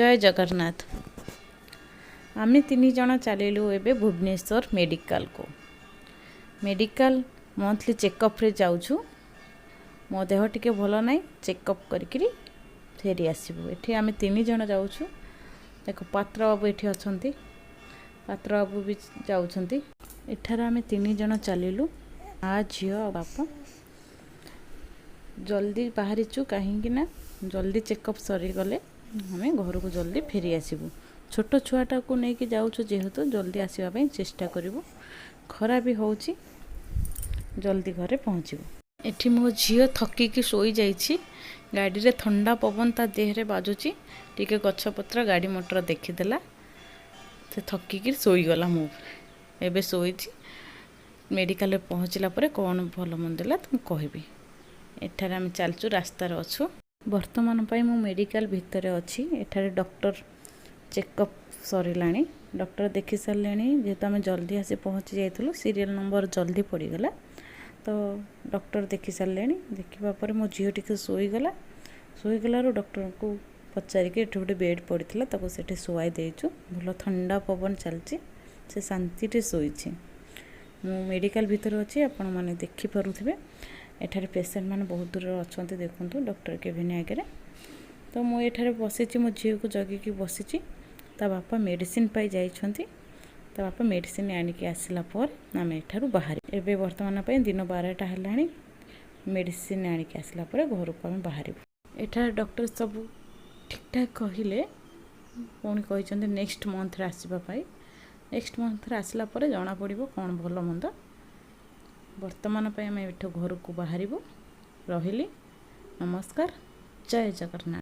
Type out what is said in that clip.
जय जगन्नाथ। आमे 3 जन चलू एबे भुवनेश्वर मेडिकल को। मेडिकल मंथली चेकअप रे जाऊछु। मो देह टिके भल नाई, चेकअप करिकरी फेरी आसबू। एठी आमे 3 जन जाऊछु। देखो पात्र बाबू एठी अछंती, पात्र बाबू भी जाउछंती। एठार आमे 3 जन चलिलु, आ झियो बापा। जल्दी बाहरीचु कहीं ना जल्दी चेकअप सरी गले हमें घर को जल्दी फेरी आसबू। छोट छुआटा को लेकिन जाऊँ जेहेतु जल्दी आसवाई चेष्टा करूँ। खरा भी होची, जल्दी घरे पहुँचबू। एठी मो झील थकिकी शोई जाइछि। गाड़ी रे ठंडा पवन ता देहरे बाजुची। टिके गछपत्र गाड़ी मोटर देखीदेला, से थकिकी शोईगला। मु एबे शोईछि। मेडिकल पहुँचला परे कौन भल मंदेला तुम कहबी। एठारे आम चलचु रास्तार अच्छु। वर्तमान पाई मु मेडिकल भितर अच्छी। एठारे डॉक्टर चेकअप सरिलाणी, डॉक्टर देखि सारे। जेहेतु आम जल्दी आसी पहुँची जाइलु, सीरियल नंबर जल्दी पड़गला, तो डॉक्टर देखि सारे। देखा पर मो झील टी शोईगला। शोईगलु डॉक्टर को पचारिक एठ गोटे बेड पड़ा ताको सेठी शुआई देचु। भल ठंडा पवन चलची, से शांति शोईछि। मु मेडिकल भितर अच्छी, आपण मैंने देखिपे। एठारे पेसेंट मैंने बहुत दूर अच्छा देखूँ डॉक्टर केबिन आगे। तो मुझे एठारे बसी, मो झील को जगिकी बसी। ता बापा मेडिसिन पाई जाइछंती। ता बापा मेडिसिन आनिकी आसिला पर आम एठारू बाहर। एबे वर्तमान पे दिन 12टा हेलाणी। मेडिसिन आनिकी आसिला पर घर को आम बाहर। एठारे डॉक्टर सब ठीक ठाक कहले, पुणी कहते नेक्स्ट मंथ आसवाई। नेक्स्ट मंथ आसला पर जना पड़ो कौन भल मंद। वर्तमान पे आम एठू घर को बाहर। रही नमस्कार, जय जगन्नाथ।